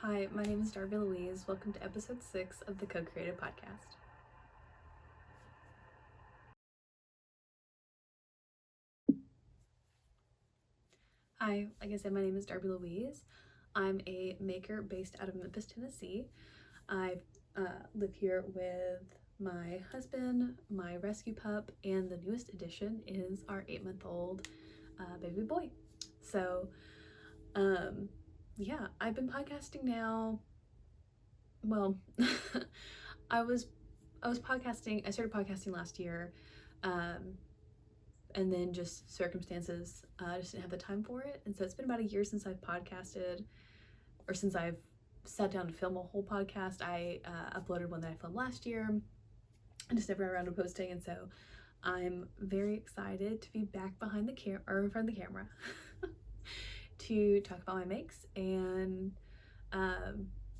Hi, my name is Darby Louise. Welcome to episode 6 of the CoCreated Podcast. Hi, like I said, my name is Darby Louise. I'm a maker based out of Memphis, Tennessee. I live here with my husband, my rescue pup, and the newest addition is our 8-month-old baby boy. So, yeah, I've been podcasting now. Well, I started podcasting last year, and then just circumstances, I just didn't have the time for it. And so it's been about a year since I've podcasted, or since I've sat down to film a whole podcast. I uploaded one that I filmed last year. I just never got around to posting, and so I'm very excited to be back behind the camera, or in front of the camera, to talk about my makes. And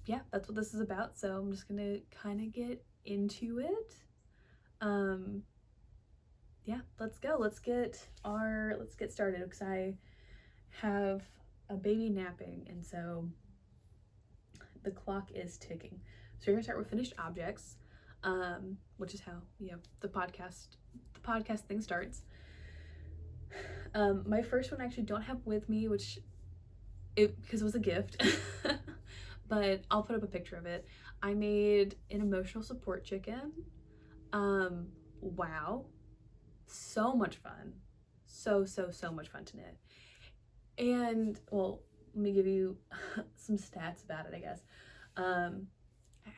yeah, that's what this is about. So I'm just gonna kind of get into it. Yeah, let's go. Let's get started, because I have a baby napping, and so the clock is ticking. So we're gonna start with finished objects, which is how the podcast thing starts. My first one I actually don't have with me, because it was a gift, but I'll put up a picture of it. I made an emotional support chicken. Wow, so much fun, so much fun to knit. And well, let me give you some stats about it, I guess. I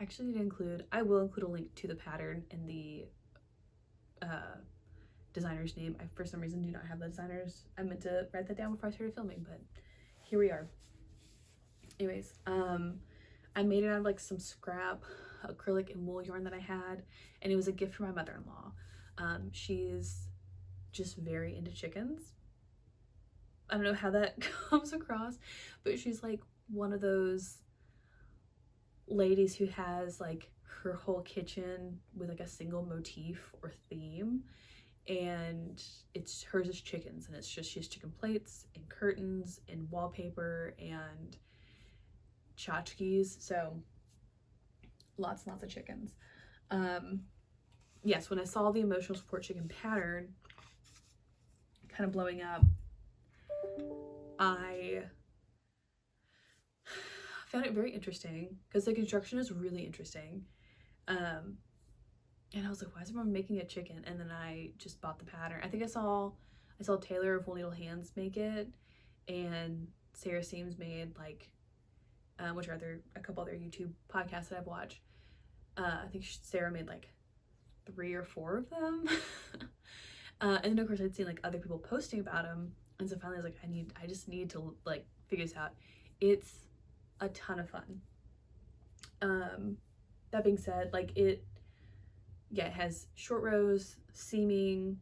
actually need to include, I will include a link to the pattern in the designer's name. I, for some reason, do not have the designers. I meant to write that down before I started filming, but here we are. Anyways, I made it out of like some scrap acrylic and wool yarn that I had, and it was a gift from my mother-in-law. She's just very into chickens. I don't know how that comes across, but she's like one of those ladies who has like her whole kitchen with like a single motif or theme, and it's hers is chickens, and it's just, she has chicken plates and curtains and wallpaper and tchotchkes, so lots and lots of chickens. Yes, when I saw the emotional support chicken pattern kind of blowing up, I found it very interesting because the construction is really interesting. And I was like, why is everyone making a chicken? And then I just bought the pattern. I think I saw Taylor of Wool Needle Hands make it, and Sarah Seams made like, which are a couple other YouTube podcasts that I've watched. I think Sarah made like 3 or 4 of them. And then of course I'd seen like other people posting about them, and so finally I was like, I just need to like figure this out. It's a ton of fun. That being said, like it has short rows, seaming,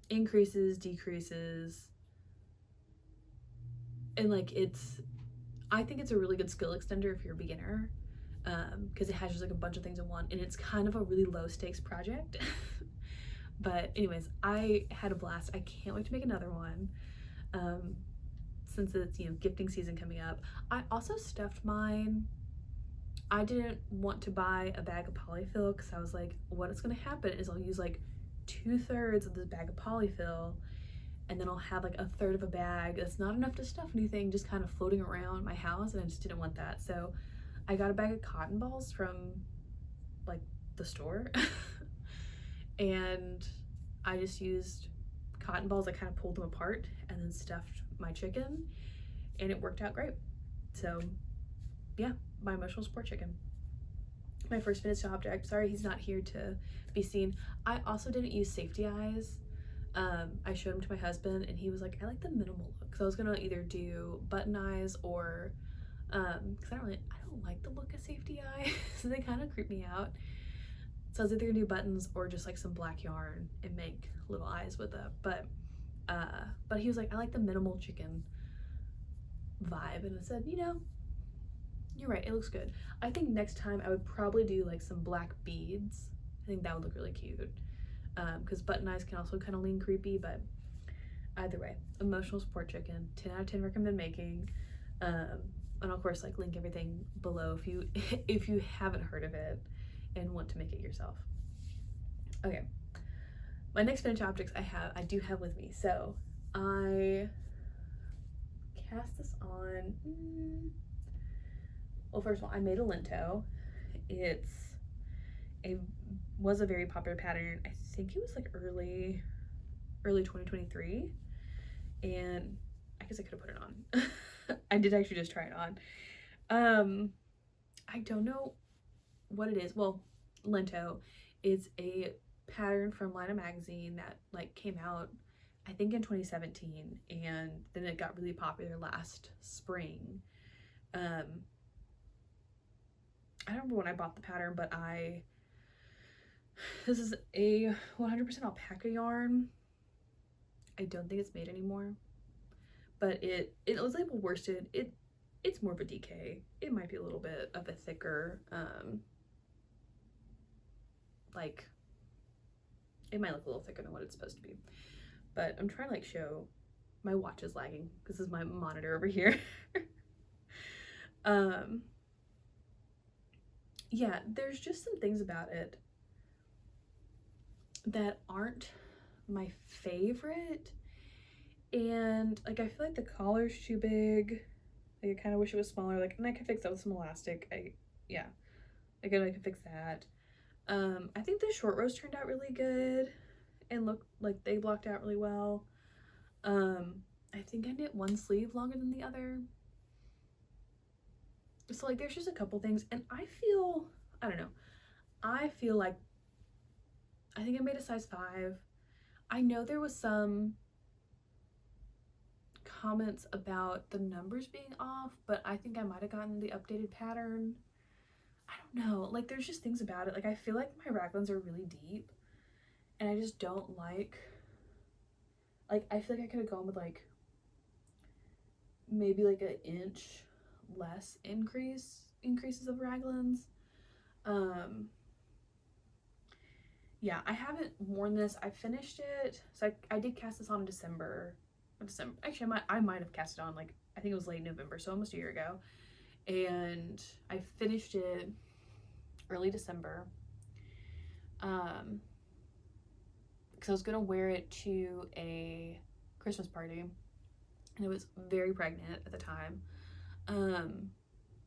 increases, decreases, and like I think it's a really good skill extender if you're a beginner, because it has just like a bunch of things in one, and it's kind of a really low stakes project. But anyways, I had a blast. I can't wait to make another one, since it's gifting season coming up. I also stuffed mine. I didn't want to buy a bag of polyfill because I was like, what is going to happen is I'll use like 2/3 of this bag of polyfill, and then I'll have like 1/3 of a bag that's not enough to stuff anything, just kind of floating around my house, and I just didn't want that. So I got a bag of cotton balls from like the store, and I just used cotton balls. I kind of pulled them apart and then stuffed my chicken, and it worked out great. So yeah, my emotional support chicken. My first finished object. Sorry, he's not here to be seen. I also didn't use safety eyes. I showed them to my husband, and he was like, I like the minimal look. So I was gonna either do button eyes or, because I don't like the look of safety eyes. So they kind of creep me out. So I was either gonna do buttons or just like some black yarn and make little eyes with it. But he was like, I like the minimal chicken vibe, and I said, you're right, it looks good. I think next time I would probably do like some black beads. I think that would look really cute, because button eyes can also kind of lean creepy. But either way, emotional support chicken, 10 out of 10 recommend making. And of course, like, link everything below if you haven't heard of it and want to make it yourself. Okay, my next finished objects I do have with me. So I cast this on. Well, first of all, I made a Lento. Was a very popular pattern. I think it was like early 2023, and I guess I could have put it on. I did actually just try it on. I don't know what it is. Well, Lento is a pattern from Laine Magazin that like came out I think in 2017, and then it got really popular last spring. I don't remember when I bought the pattern, but this is a 100% alpaca yarn. I don't think it's made anymore, but it was labeled worsted. It's more of a DK. It might be a little bit of a thicker, like, it might look a little thicker than what it's supposed to be. But I'm trying to like show, my watch is lagging. This is my monitor over here. Yeah, there's just some things about it that aren't my favorite. And like, I feel like the collar's too big. Like, I kind of wish it was smaller. Like, and I could fix that with some elastic. I could fix that. I think the short rows turned out really good and looked like they blocked out really well. I think I knit one sleeve longer than the other. So like, there's just a couple things, and I feel like I think I made a size 5. I know there was some comments about the numbers being off, but I think I might have gotten the updated pattern. I don't know, like, there's just things about it. Like, I feel like my raglans are really deep, and I just don't like I feel like I could have gone with like maybe like an inch less increases of raglans. Yeah, I haven't worn this. I finished it, so I did cast this on in December. Actually, I might have cast it on, like, I think it was late November, so almost a year ago, and I finished it early December, because I was gonna wear it to a Christmas party, and I was very pregnant at the time,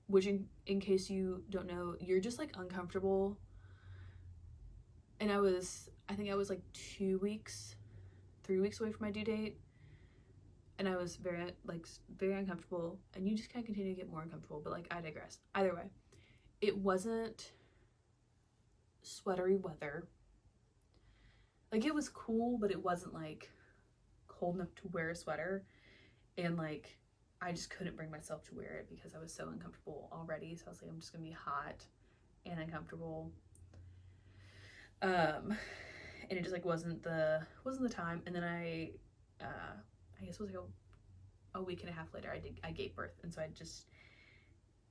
which in case you don't know, you're just like uncomfortable. And I think I was like 3 weeks away from my due date, and I was very uncomfortable, and you just kind of continue to get more uncomfortable, but like, I digress. Either way, it wasn't sweatery weather. Like, it was cool, but it wasn't like cold enough to wear a sweater, and like, I just couldn't bring myself to wear it because I was so uncomfortable already. So I was like, I'm just gonna be hot and uncomfortable. And it just like wasn't the time. And then I guess it was like a week and a half later, I gave birth, and so I just,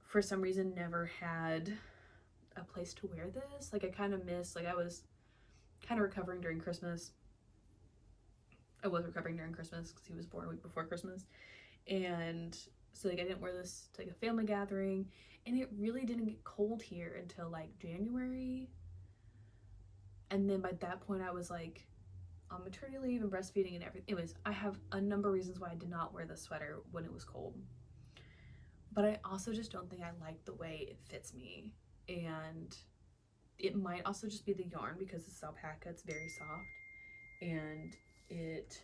for some reason, never had a place to wear this. Like, I kind of missed, like, I was kind of recovering during Christmas. I was recovering during Christmas because he was born a week before Christmas, and so like, I didn't wear this to like a family gathering, and it really didn't get cold here until like January. And then by that point, I was like on maternity leave and breastfeeding and everything. Anyways, I have a number of reasons why I did not wear the sweater when it was cold. But I also just don't think I like the way it fits me. And it might also just be the yarn, because it's alpaca, it's very soft. And it,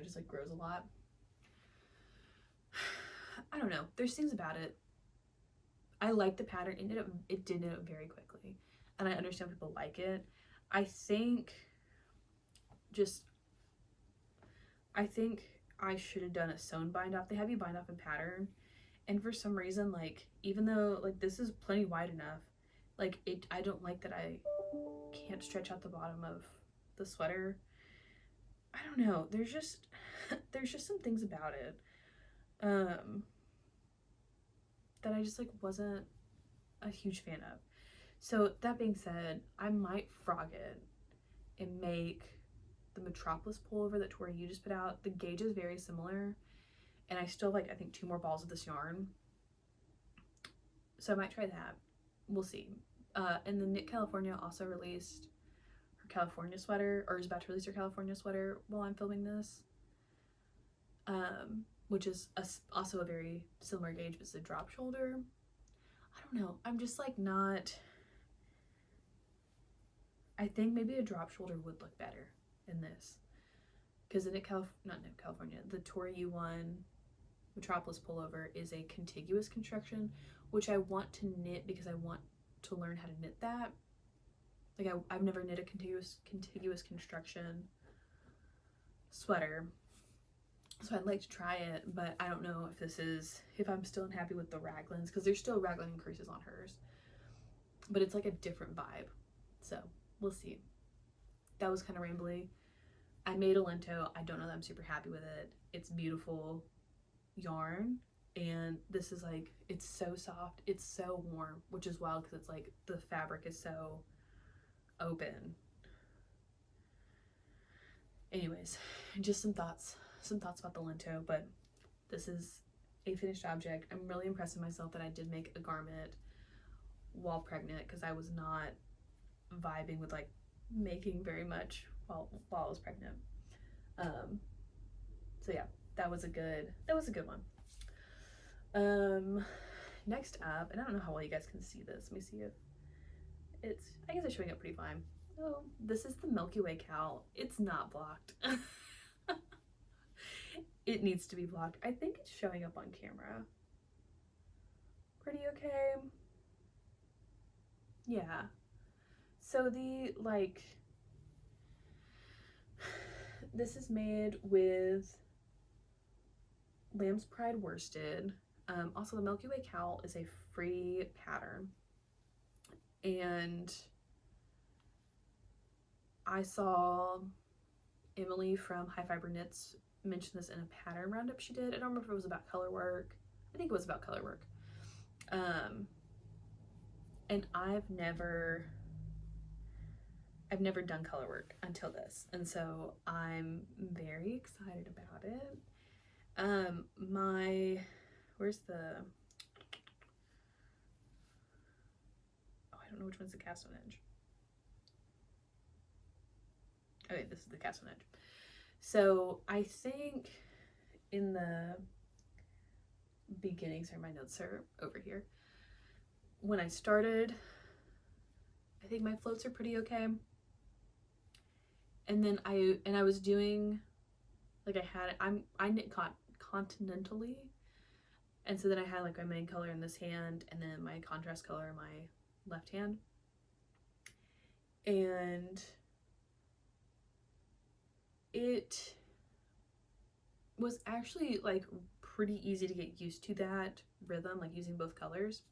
just like grows a lot. I don't know. There's things about it. I like the pattern. It did knit up very quickly, and I understand people like it. I think I should have done a sewn bind off. They have you bind off in pattern, and for some reason, like, even though like this is plenty wide enough, like, I don't like that I can't stretch out the bottom of the sweater. I don't know. There's just some things about it that I just like wasn't a huge fan of. So that being said, I might frog it and make the Metropolis pullover that Tori you just put out. The gauge is very similar, and I still have, like, I think 2 more balls of this yarn. So I might try that. We'll see. And then Knit California also released her California sweater, or is about to release her California sweater while I'm filming this. Which is also a very similar gauge, but it's a drop shoulder. I don't know. I'm just like not. I think maybe a drop shoulder would look better in this, because the not Knit California, the Tori U1 Metropolis pullover is a contiguous construction, which I want to knit because I want to learn how to knit that. Like I've never knit a contiguous construction sweater, so I'd like to try it, but I don't know if I'm still unhappy with the raglans, because there's still raglan increases on hers, but it's like a different vibe, so we'll see. That was kind of rambly. I made a Lento. I don't know that I'm super happy with it. It's beautiful yarn, and this is like, it's so soft, it's so warm, which is wild because it's like the fabric is so open. Anyways, just some thoughts about the Lento, but this is a finished object. I'm really impressed with myself that I did make a garment while pregnant, because I was not vibing with like making very much while I was pregnant. So yeah, that was a good one. Next up, and I don't know how well you guys can see this. Let me see if I guess it's showing up pretty fine. Oh, this is the Milky Way cowl. It's not blocked. It needs to be blocked. I think it's showing up on camera pretty okay. Yeah. So this is made with Lamb's Pride worsted. Also, the Milky Way cowl is a free pattern, and I saw Emily from High Fiber Knits mention this in a pattern roundup she did. I don't remember if it was about color work. I think it was about color work. And I've never done color work until this, and so I'm very excited about it. Where's the, I don't know which one's the cast on edge. Okay, this is the cast on edge. So I think in the beginning, sorry, my notes are over here. When I started, I think my floats are pretty okay. And then I was doing, like, I knit continentally, and so then I had like my main color in this hand and then my contrast color in my left hand, and it was actually like pretty easy to get used to that rhythm, like using both colors.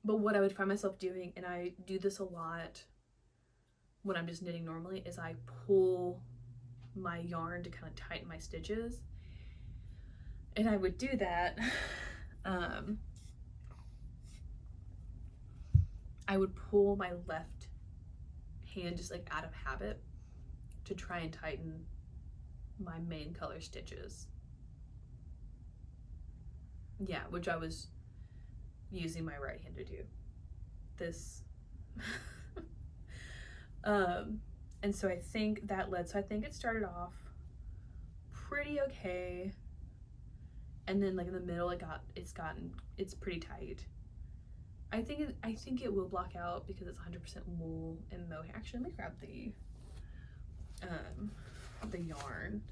But what I would find myself doing, and I do this a lot when I'm just knitting normally, is I pull my yarn to kind of tighten my stitches. And I would do that. I would pull my left hand just like out of habit to try and tighten my main color stitches. Yeah, which I was using my right hand to do this. And so I think it started off pretty okay, and then like in the middle it's pretty tight. I think it will block out because it's 100% wool and mohair. Actually, let me grab the yarn.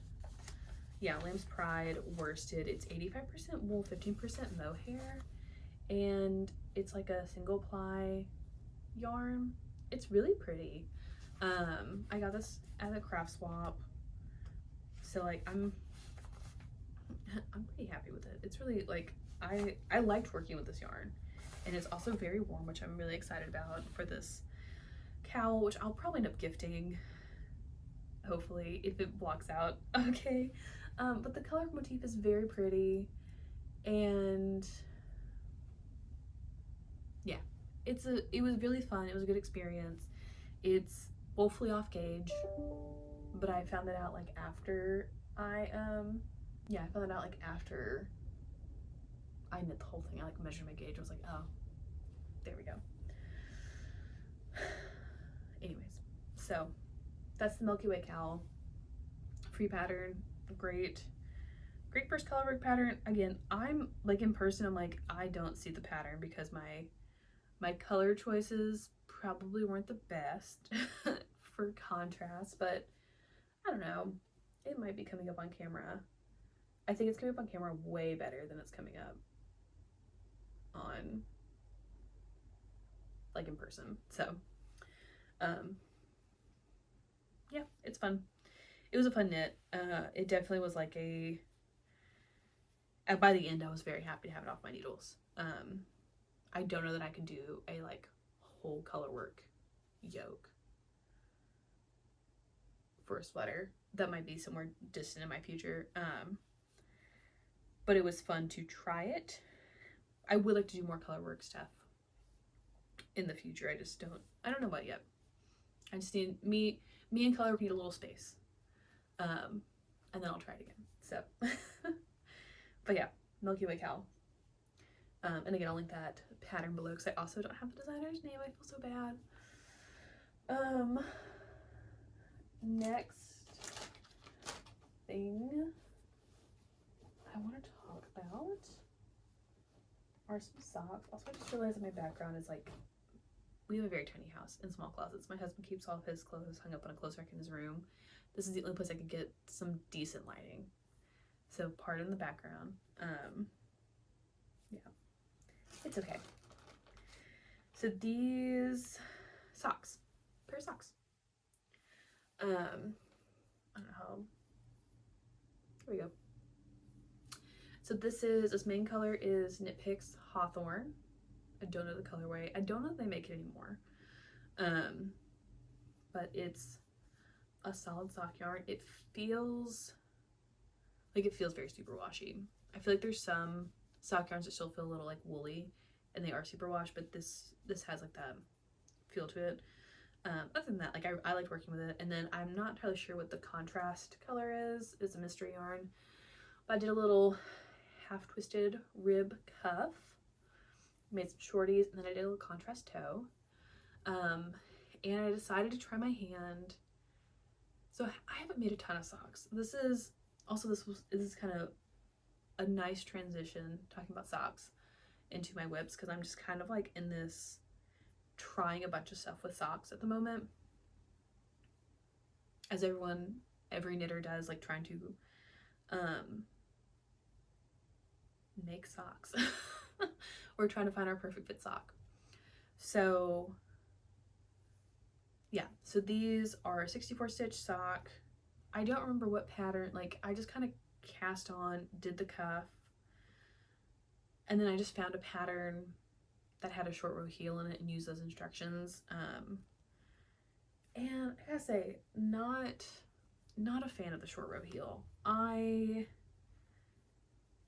Yeah, Lamb's Pride worsted. It's 85% wool, 15% mohair, and it's like a single ply yarn. It's really pretty. I got this at a craft swap, so like I'm pretty happy with it. It's really like I liked working with this yarn, and it's also very warm, which I'm really excited about for this cowl, which I'll probably end up gifting, hopefully, if it blocks out okay. But the color motif is very pretty, and yeah, it was really fun. It was a good experience. It's woefully off gauge, but I found that out like after I found that out like after I knit the whole thing. I like measured my gauge. I was like, oh, there we go. Anyways, so that's the Milky Way cowl. Free pattern, great first color work pattern. Again, I'm like in person, I'm like, I don't see the pattern because my color choices probably weren't the best for contrast, but I don't know, it might be coming up on camera. I think it's coming up on camera way better than it's coming up on like in person. So yeah, it's fun. It was a fun knit. It definitely was like by the end I was very happy to have it off my needles. I don't know that I could do a like whole color work yoke for a sweater. That might be somewhere distant in my future. But it was fun to try it. I would like to do more color work stuff in the future. I don't know about yet. I just need me and color work need a little space. And then I'll try it again. So but yeah, Milky Way cowl. And again, I'll link that pattern below because I also don't have the designer's name. I feel so bad. Next thing I want to talk about are some socks. Also, I just realized that my background is like, we have a very tiny house and small closets. My husband keeps all of his clothes hung up on a clothes rack in his room. This is the only place I could get some decent lighting. So pardon the background. Yeah, it's okay. So these socks, pair of socks. I don't know how. Here we go. So this main color is Knit Picks Hawthorne. I don't know the colorway. I don't know if they make it anymore. But it's a solid sock yarn. It feels very super washy. I feel like there's some sock yarns that still feel a little like woolly and they are super wash, but this has like that feel to it. Other than that, like I liked working with it. And then I'm not entirely sure what the contrast color is. It's a mystery yarn. But I did a little half twisted rib cuff, made some shorties, and then I did a little contrast toe. And I decided to try my hand. So I haven't made a ton of socks. This is kind of a nice transition, talking about socks, into my whips, because I'm just kind of like in this trying a bunch of stuff with socks at the moment, as every knitter does, like trying to make socks or trying to find our perfect fit sock. So yeah, so these are a 64 stitch sock. I don't remember what pattern, like I just kind of cast on, did the cuff, and then I just found a pattern that had a short row heel in it and used those instructions. And I gotta say, not a fan of the short row heel.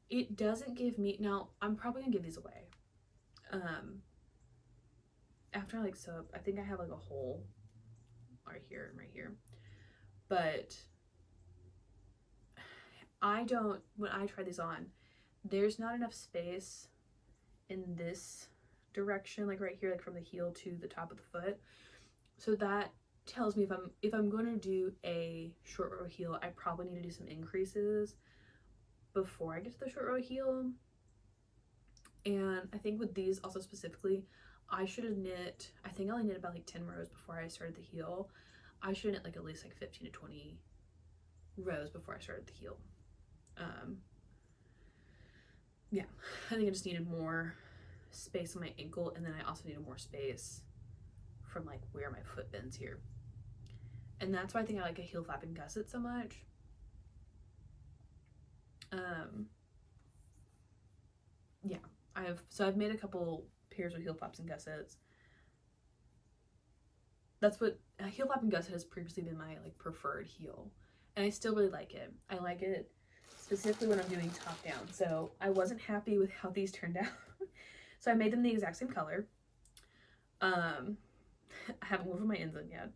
It doesn't give me, now I'm probably gonna give these away. After I like sew up, I think I have like a hole right here and right here. But when I try these on, there's not enough space in this direction, like right here, like from the heel to the top of the foot. So that tells me if I'm going to do a short row heel, I probably need to do some increases before I get to the short row heel. And I think with these also specifically, I should have knit, I think I only knit about like 10 rows before I started the heel. I should have knit like at least like 15 to 20 rows before I started the heel. Yeah, I think I just needed more space on my ankle, and then I also needed more space from like where my foot bends here. And that's why I think I like a heel flap and gusset so much. Yeah, I've made a couple pairs with heel flaps and gussets. That's what a heel flap and gusset has previously been my like preferred heel, and I still really like it. I like it specifically when I'm doing top down. So I wasn't happy with how these turned out. So I made them the exact same color. I haven't woven my ends in yet.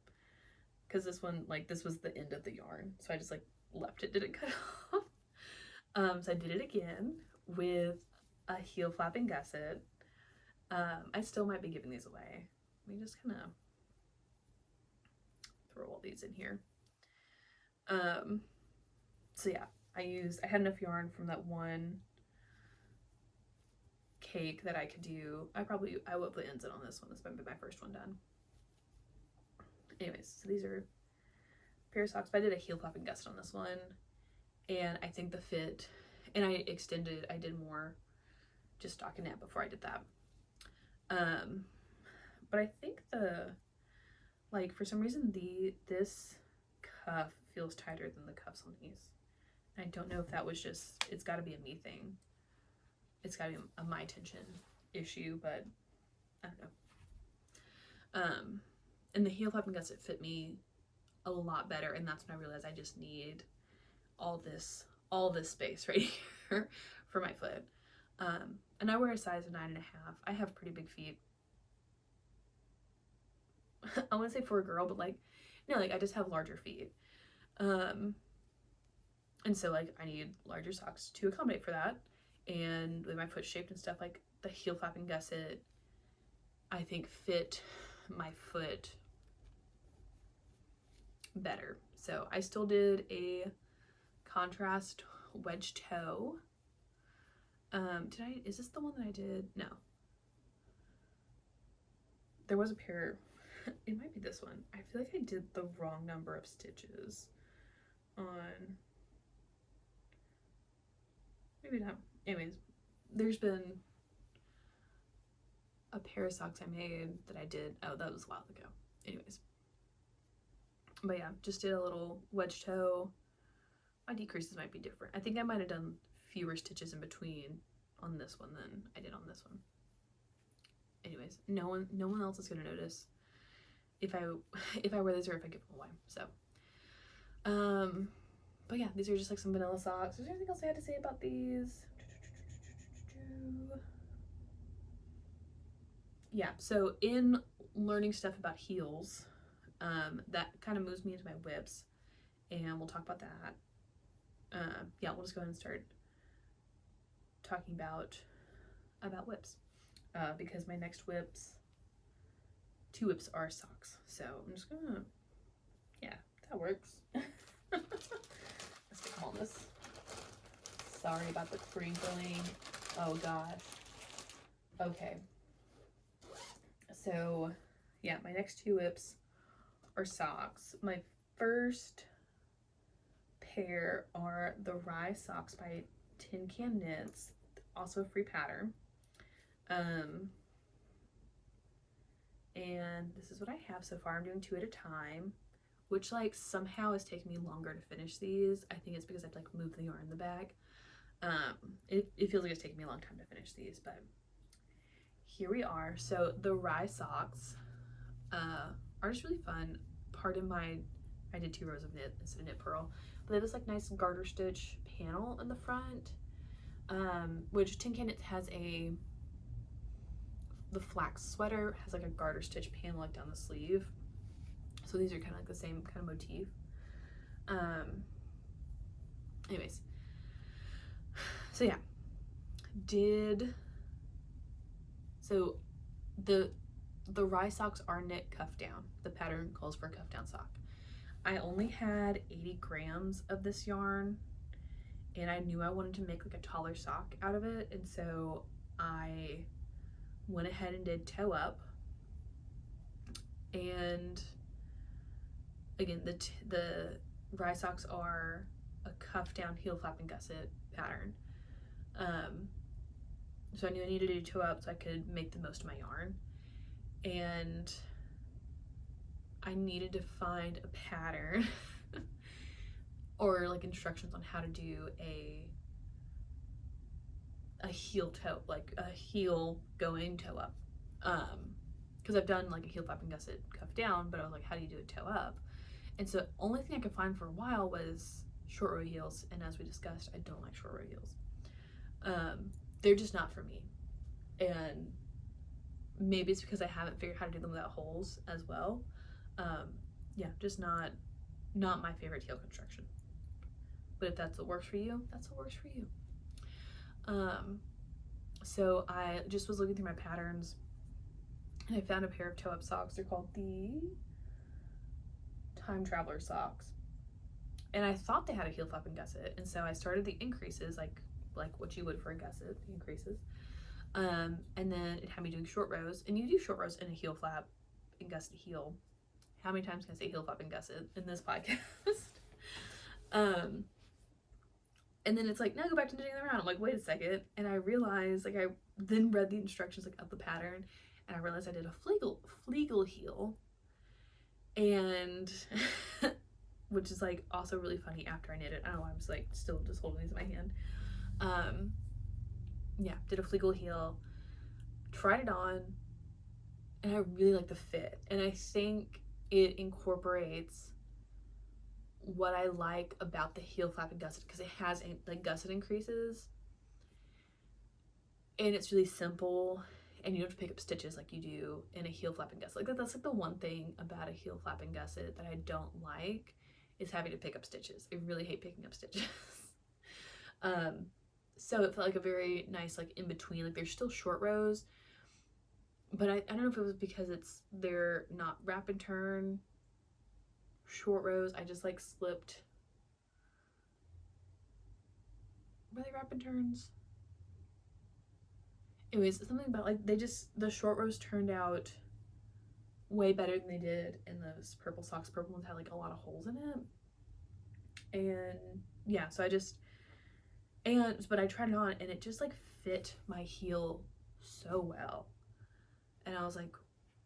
because this one, like, this was the end of the yarn, so I just like left it, didn't cut off. So I did it again with a heel flapping gusset. I still might be giving these away. Let me just kind of throw all these in here. So yeah, I had enough yarn from that one cake that I could do. I will put ends in on this one. This might be my first one done. Anyways, so these are a pair of socks, but I did a heel flapping gusset on this one, and I think the fit, and I did more just stockinette before I did that. But I think for some reason this cuff feels tighter than the cuffs on these. I don't know if that was just, it's got to be a me thing. It's got to be a my tension issue, but I don't know. And the heel flapping gusset fit me a lot better, and that's when I realized I just need all this space right here for my foot. And I wear a size 9.5. I have pretty big feet. I want to say for a girl, but like, no, like I just have larger feet. And so like I need larger socks to accommodate for that. And with my foot shaped and stuff, like the heel flapping gusset, I think fit my foot better. So I still did a contrast wedge toe. Is this the one that I did? No. There was a pair, it might be this one. I feel like I did the wrong number of stitches on, maybe not. Anyways, there's been a pair of socks I made that I did, oh, that was a while ago. Anyways. But yeah, just did a little wedge toe. My decreases might be different. I think I might have done fewer stitches in between on this one than I did on this one. Anyways, no one else is gonna notice if I wear these or if I give them away. So, but yeah, these are just like some vanilla socks. Is there anything else I had to say about these? Yeah, so in learning stuff about heels, that kind of moves me into my whips, and we'll talk about that. Yeah, we'll just go ahead and start talking about whips, because my next two whips are socks. So I'm just gonna, yeah, that works. Let's get on this. Sorry about the crinkling. Oh gosh. Okay. So yeah, my next two whips are socks. My first pair are the Rye Socs by Tin Can Knits, also a free pattern. And this is what I have so far. I'm doing 2 at a time, which like somehow is taking me longer to finish these. I think it's because I've like moved the yarn in the bag. It feels like it's taking me a long time to finish these, but here we are. So the Rye Socs are just really fun. Pardon I did 2 rows of knit instead of knit purl, but they have this like nice garter stitch panel in the front, which Tin Can Knits has the flax sweater has like a garter stitch panel like down the sleeve. So these are kind of like the same kind of motif. Anyways, so yeah, so the Rye Socs are knit cuff down. The pattern calls for a cuff down sock. I only had 80 grams of this yarn, and I knew I wanted to make like a taller sock out of it, and so I went ahead and did toe up. And again, the Rye Socs are a cuff down heel flapping gusset pattern. So I knew I needed to do toe up so I could make the most of my yarn, and I needed to find a pattern or like instructions on how to do a heel toe, like a heel going toe up, because I've done like a heel flapping gusset cuff down, but I was like, how do you do a toe up? And so only thing I could find for a while was short row heels, and as we discussed, I don't like short row heels. They're just not for me, and maybe it's because I haven't figured out how to do them without holes as well. yeah, just not my favorite heel construction. But if that's what works for you, that's what works for you. So I just was looking through my patterns and I found a pair of toe-up socks. They're called the Time Traveler socks. And I thought they had a heel flap and gusset, and so I started the increases, like what you would for a gusset, the increases. And then it had me doing short rows, and you do short rows in a heel flap and gusset heel. How many times can I say heel flap and gusset in this podcast? And then it's like, now go back to knitting them around. I'm like, wait a second. And I realized, like, I then read the instructions, like, of the pattern, and I realized I did a fleagle heel. And, which is, like, also really funny after I knit it. I don't know why I'm just, like, still just holding these in my hand. Yeah, did a fleagle heel, tried it on, and I really like the fit. And I think it incorporates what I like about the heel flap and gusset, because it has like gusset increases and it's really simple and you don't have to pick up stitches like you do in a heel flap and gusset. Like that's like the one thing about a heel flap and gusset that I don't like, is having to pick up stitches. I really hate picking up stitches. So it felt like a very nice, like, in between. Like, there's still short rows, but I don't know if it was because they're not wrap and turn short rows. I just, like, slipped. Were they wrap and turns? Anyways, something about, like, the short rows turned out way better than they did in those purple socks. Purple ones had, like, a lot of holes in it. And yeah, so but I tried it on and it just, like, fit my heel so well. And I was like,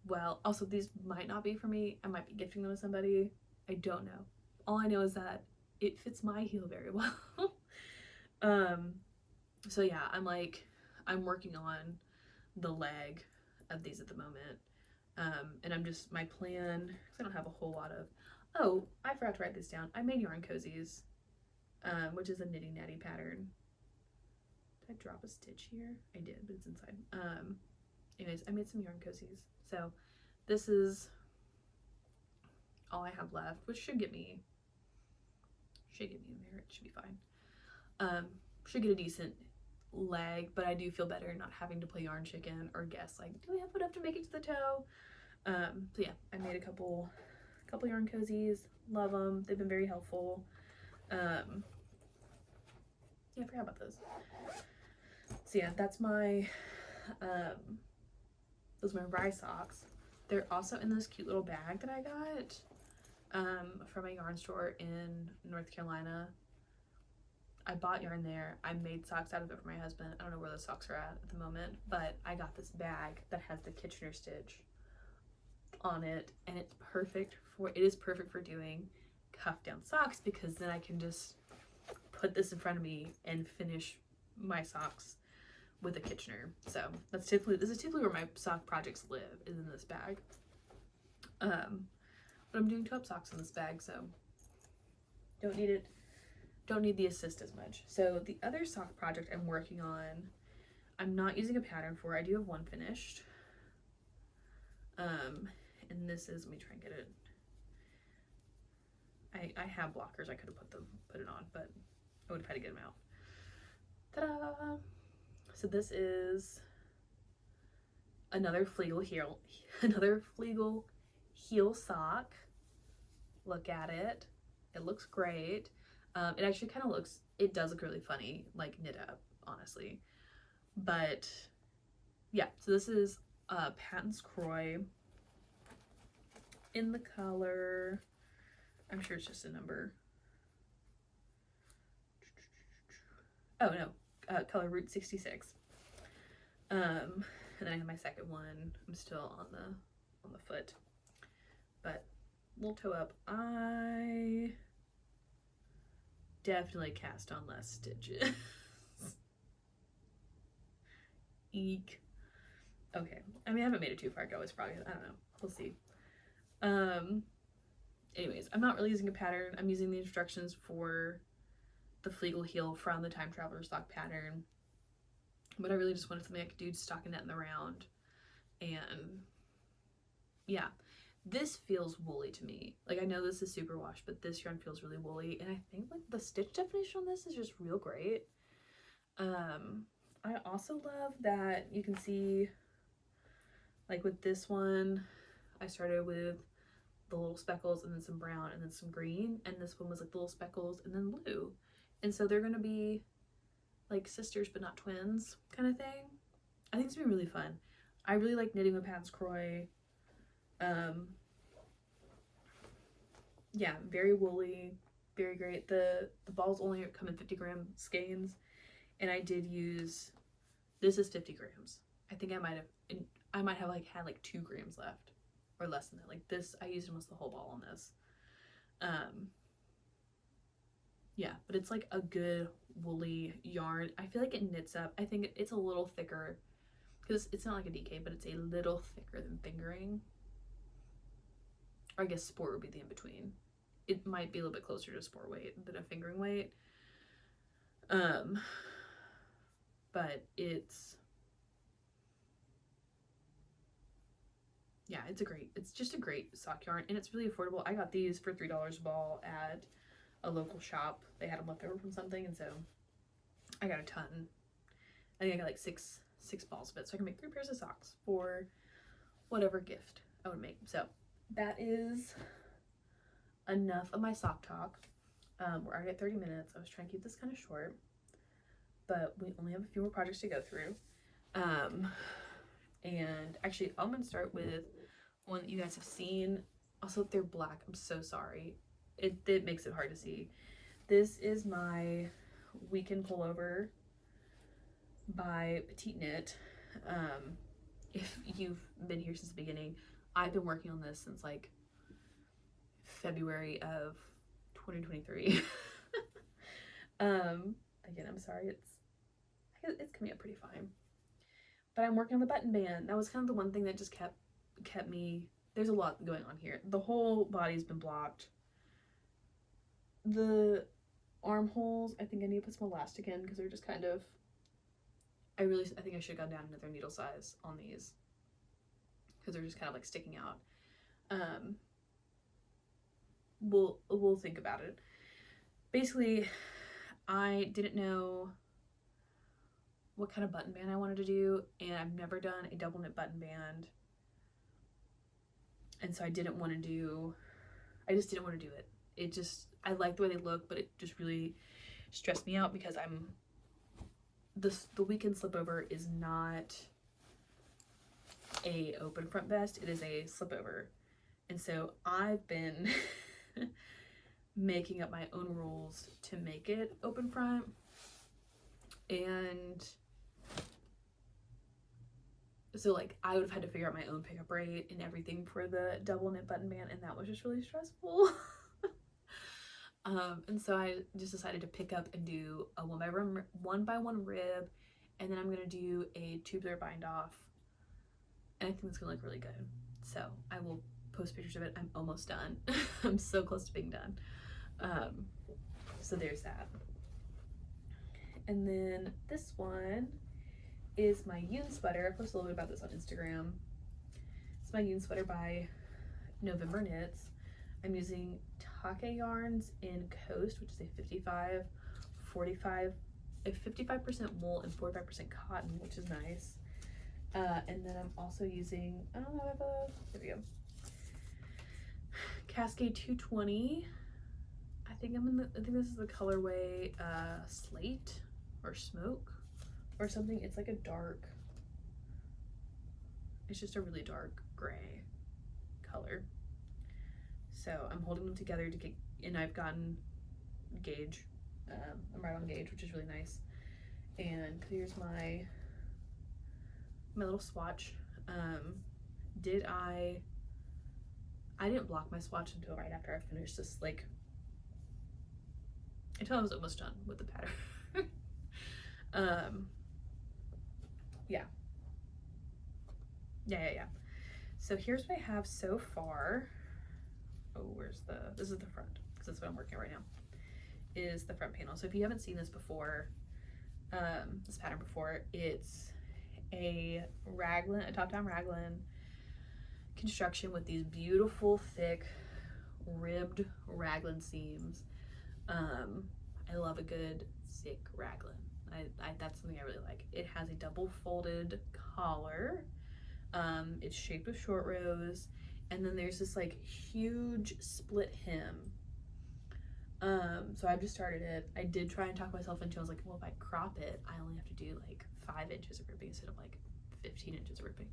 well, also these might not be for me. I might be gifting them to somebody. I don't know. All I know is that it fits my heel very well. So yeah, I'm working on the leg of these at the moment. And my plan, because I don't have a whole lot of, oh, I forgot to write this down. I made yarn cozies, which is a knitting natty pattern. Did I drop a stitch here? I did, but it's inside. Anyways, I made some yarn cozies. So this is all I have left, which should get me in there. It should be fine. Should get a decent leg, but I do feel better not having to play yarn chicken or guess, like, do we have enough to make it to the toe? So yeah, I made a couple yarn cozies. Love them. They've been very helpful. Yeah, I forgot about those. So yeah, that's my those are my Rye Socs. They're also in this cute little bag that I got from a yarn store in North Carolina. I bought yarn there. I made socks out of it for my husband. I don't know where those socks are at the moment, but I got this bag that has the Kitchener stitch on it, and it is perfect for doing cuff down socks, because then I can just put this in front of me and finish my socks with a Kitchener. So this is typically where my sock projects live, is in this bag. But I'm doing toe-up socks in this bag, so don't need the assist as much. So the other sock project I'm working on, I'm not using a pattern for. I do have one finished. And this is, let me try and get it. I have blockers. I could have put it on, but I would have had to get them out. Ta-da! So this is another fleagle heel sock. Look at it. It looks great. It actually it does look really funny, like knit up, honestly. But yeah, so this is Patton's Croy in the color, I'm sure it's just a number. Oh no, color Route 66. And then I have my second one. I'm still on the foot, but little toe up. I definitely cast on less stitches. Eek. Okay, I mean, I haven't made it too far. It's probably, I don't know, we'll see. Anyways, I'm not really using a pattern. I'm using the instructions for the fleagle heel from the Time Traveler sock pattern, but I really just wanted something I could do to stockinette in the round. And yeah, this feels woolly to me. Like, I know this is super wash, but this yarn feels really woolly, and I think like the stitch definition on this is just real great. I also love that you can see, like with this one, I started with the little speckles and then some brown and then some green, and this one was like the little speckles and then blue, and so they're gonna be like sisters but not twins kind of thing. I think it's gonna be really fun. I really like knitting with Pat's Croy. Yeah, very woolly, very great. The balls only come in 50-gram skeins, and I did use, this is 50 grams. I think I might have like had like 2 grams left or less than that. Like this, I used almost the whole ball on this. Yeah, but it's like a good woolly yarn. I feel like it knits up. I think it's a little thicker because it's not like a DK, but it's a little thicker than fingering. Or I guess sport would be the in-between. It might be a little bit closer to sport weight than a fingering weight. But it's, yeah, it's just a great sock yarn, and it's really affordable. I got these for $3 a ball at a local shop. They had them left over from something, and so I got a ton. I think I got like six balls of it, so I can make 3 pairs of socks for whatever gift I would make. So that is enough of my sock talk. We're already at 30 minutes. I was trying to keep this kind of short, but we only have a few more projects to go through. And actually, I'm gonna start with one that you guys have seen. Also, they're black. I'm so sorry. It makes it hard to see. This is my weekend pullover by Petite Knit. If you've been here since the beginning, I've been working on this since like February of 2023. Again, I'm sorry, it's coming up pretty fine. But I'm working on the button band. That was kind of the one thing that just kept me, there's a lot going on here. The whole body's been blocked. The armholes, I think I need to put some elastic in because they're just kind of, I think I should have gone down another needle size on these because they're just kind of like sticking out. We'll think about it. Basically, I didn't know what kind of button band I wanted to do, and I've never done a double knit button band, and so I just didn't want to do it. I like the way they look, but it just really stressed me out because the weekend slipover is not a open front vest, it is a slipover. And so I've been making up my own rules to make it open front, and so like I would have had to figure out my own pickup rate and everything for the double knit button band, and that was just really stressful. And so I just decided to pick up and do a 1x1 rib, and then I'm gonna do a tubular bind off, and I think it's gonna look really good. So I will post pictures of it. I'm almost done. I'm so close to being done. So there's that. And then this one is my Eun Sweater. I posted a little bit about this on Instagram. It's my Eun Sweater by November Knits. I'm using Take yarns in Coast, which is a 55% wool and 45% cotton, which is nice. And then I'm also using, I don't know, there we go, Cascade 220. I think this is the colorway Slate or Smoke or something. It's like a dark, it's just a really dark gray color. So I'm holding them together to get, and I've gotten gauge. I'm right on gauge, which is really nice. And here's my little swatch. I didn't block my swatch until right after I finished this, like until I was almost done with the pattern. Yeah. So here's what I have so far. Oh, this is the front, because that's what I'm working on right now, is the front panel. So if you haven't seen this before, this pattern before, it's a raglan, a top-down raglan construction with these beautiful thick ribbed raglan seams. I love a good thick raglan. That's something I really like. It has a double folded collar. It's shaped with short rows, and then there's this like huge split hem. So I've just started it. I did try and talk myself into it. I was like, well, if I crop it, I only have to do like 5 inches of ribbing instead of like 15 inches of ribbing.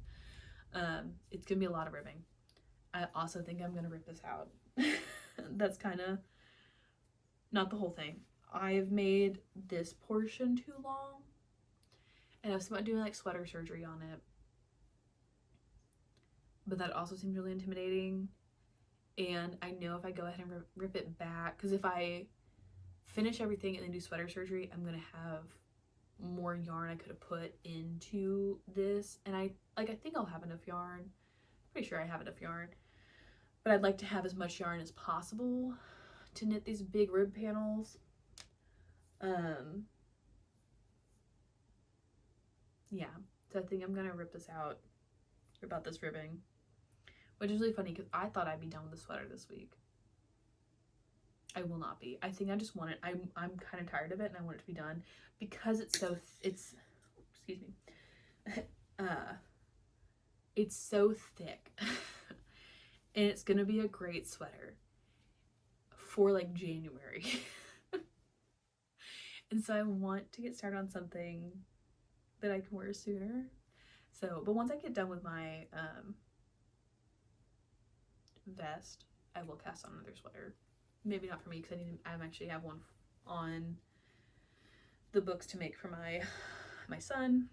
It's gonna be a lot of ribbing. I also think I'm gonna rip this out. That's kind of not the whole thing. I've made this portion too long, and I was about doing like sweater surgery on it, but that also seems really intimidating. And I know if I go ahead and rip it back, because if I finish everything and then do sweater surgery, I'm gonna have more yarn I could have put into this, and I think I'll have enough yarn. Pretty sure I have enough yarn, but I'd like to have as much yarn as possible to knit these big rib panels. Yeah, so I think I'm gonna rip this out, about this ribbing, which is really funny because I thought I'd be done with the sweater this week. I will not be. I think I just want it. I'm kind of tired of it, and I want it to be done because it's so excuse me. It's so thick, and it's gonna be a great sweater for like January. And so I want to get started on something that I can wear sooner. So, but once I get done with my vest, I will cast on another sweater. Maybe not for me, because I actually have one on the books to make for my son,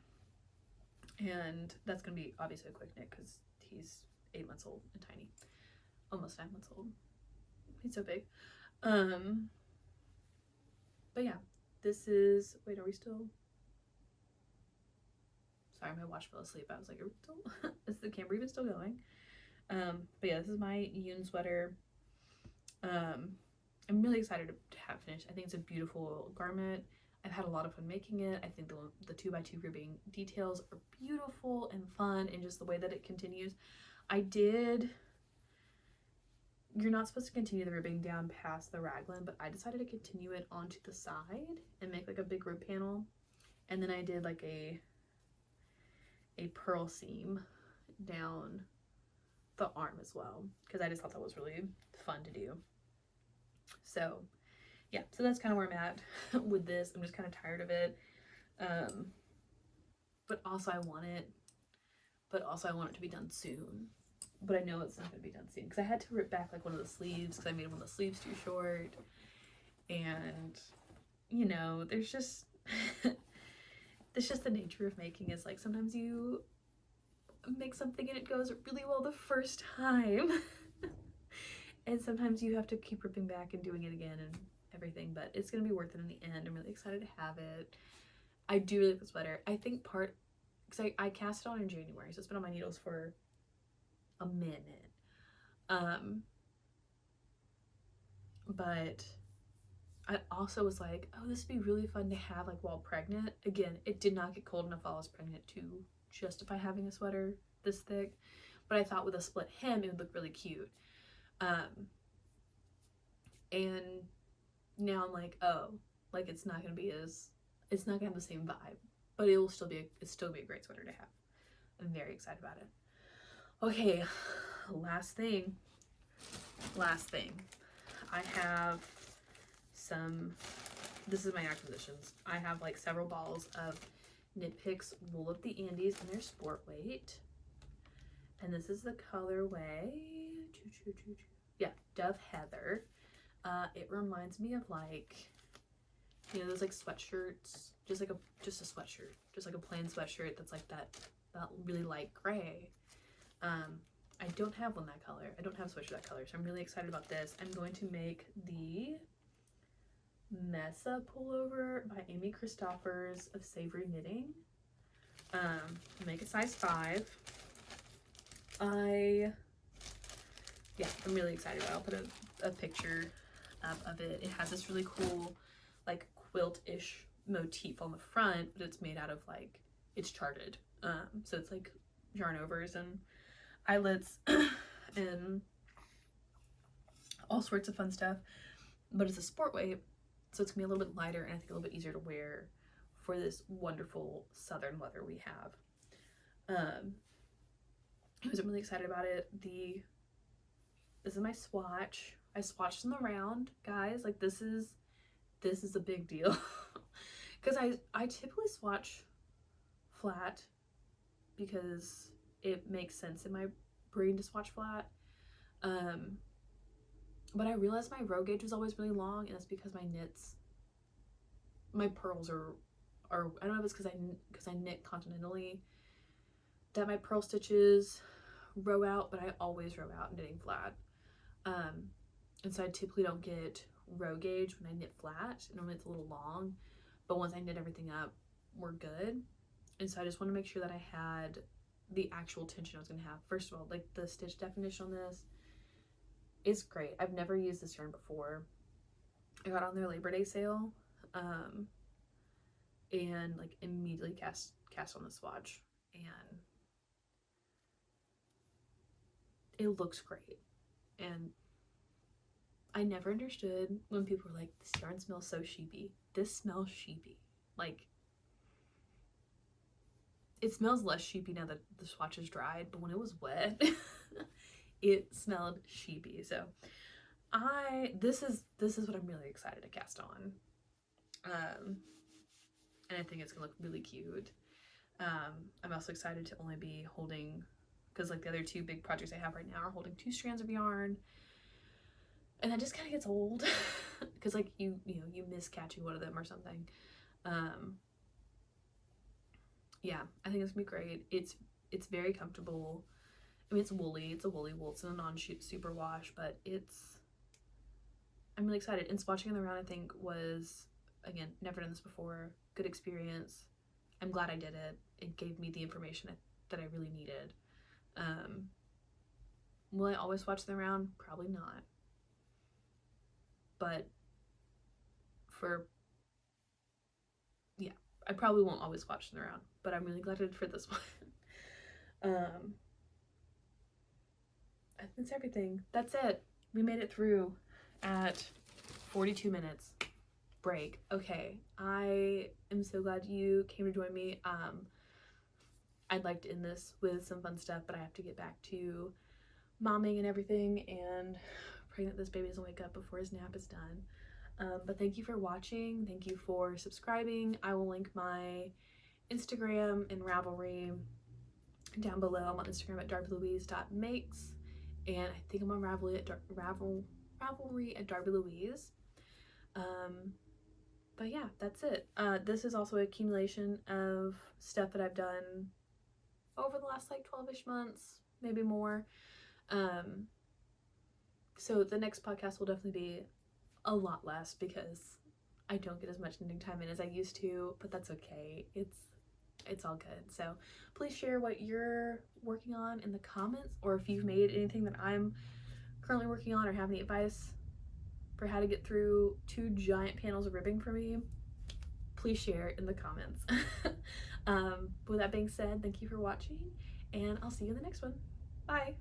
and that's gonna be obviously a quick knit because he's 8 months old and tiny, almost 9 months old. He's so big. But yeah, this is. Wait, are we still? Sorry, my watch fell asleep. I was like, are we still? Is the camera even still going? But yeah, this is my Eun sweater. I'm really excited to have finished. I think it's a beautiful garment. I've had a lot of fun making it. I think the 2x2 ribbing details are beautiful and fun, and just the way that it continues. You're not supposed to continue the ribbing down past the raglan, but I decided to continue it onto the side and make like a big rib panel. And then I did like a pearl seam down the arm as well, because I just thought that was really fun to do. So yeah, so that's kind of where I'm at with this. I'm just kind of tired of it, but also I want it to be done soon. But I know it's not going to be done soon because I had to rip back like one of the sleeves because I made one of the sleeves too short. And you know, there's just it's just the nature of making, is like sometimes you make something and it goes really well the first time. And sometimes you have to keep ripping back and doing it again and everything, but it's going to be worth it in the end. I'm really excited to have it. I do really like the sweater. I think because I cast it on in January, so it's been on my needles for a minute. But I also was like, oh, this would be really fun to have like while pregnant. Again, it did not get cold enough while I was pregnant to justify having a sweater this thick, but I thought with a split hem it would look really cute. And now I'm like, oh, like it's not gonna have the same vibe, but it's still be a great sweater to have. I'm very excited about it. Okay, last thing. I have this is my acquisitions. I have like several balls of Knit Picks Wool of the Andes, and they're sport weight. And this is the colorway, Dove Heather. It reminds me of like, you know, those like sweatshirts, just a sweatshirt, just like a plain sweatshirt that's like that really light gray. I don't have one that color. I don't have a sweatshirt that color, so I'm really excited about this. I'm going to make the Meissa pullover by Amy Christoper's of Savoy Knitting. Make a size 5. I'm really excited about it. I'll put a picture of it. It has this really cool like quilt-ish motif on the front, but it's made out of like, it's charted. So it's like yarn overs, and eyelets and all sorts of fun stuff. But it's a sport weight, so it's gonna be a little bit lighter and I think a little bit easier to wear for this wonderful southern weather we have. I was really excited about it. This is my swatch. I swatched them around, guys. Like, this is a big deal. Because I typically swatch flat because it makes sense in my brain to swatch flat. But I realized my row gauge was always really long, and that's because my pearls are I don't know if it's because I knit continentally, that my pearl stitches row out, but I always row out knitting flat. And so I typically don't get row gauge when I knit flat. Normally it's a little long, but once I knit everything up, we're good. And so I just want to make sure that I had the actual tension I was going to have. First of all, like, the stitch definition on this is great. I've never used this yarn before. I got on their Labor Day sale, and like immediately cast on the swatch, and it looks great. And I never understood when people were like, this yarn smells so sheepy. This smells sheepy. Like, it smells less sheepy now that the swatch is dried, but when it was wet, it smelled sheepy. So this is what I'm really excited to cast on. And I think it's gonna look really cute. I'm also excited to only be holding, because like the other two big projects I have right now are holding 2 strands of yarn, and that just kind of gets old because like you miss catching one of them or something. Yeah, I think it's gonna be great. It's very comfortable. I mean, it's woolly. It's a woolly wool. It's a non-super wash, but I'm really excited. And swatching in the round, I think, was, again, never done this before. Good experience. I'm glad I did it. It gave me the information that I really needed. Will I always swatch them around? Probably not. But I probably won't always swatch them around, but I'm really glad I did for this one. I think that's everything. That's it. We made it through at 42 minutes. Break. Okay, I am so glad you came to join me. I'd like to end this with some fun stuff, but I have to get back to momming and everything and praying that this baby doesn't wake up before his nap is done. But thank you for watching. Thank you for subscribing. I will link my Instagram and Ravelry down below. I'm on Instagram at darbylouise.makes, and I think I'm on Ravelry at darbylouise. But yeah, that's it. This is also an accumulation of stuff that I've done over the last like 12-ish months, maybe more. So the next podcast will definitely be a lot less because I don't get as much knitting time in as I used to, but that's okay. It's all good. So please share what you're working on in the comments, or if you've made anything that I'm currently working on or have any advice for how to get through 2 giant panels of ribbing for me, please share in the comments. With that being said, thank you for watching, and I'll see you in the next one. Bye!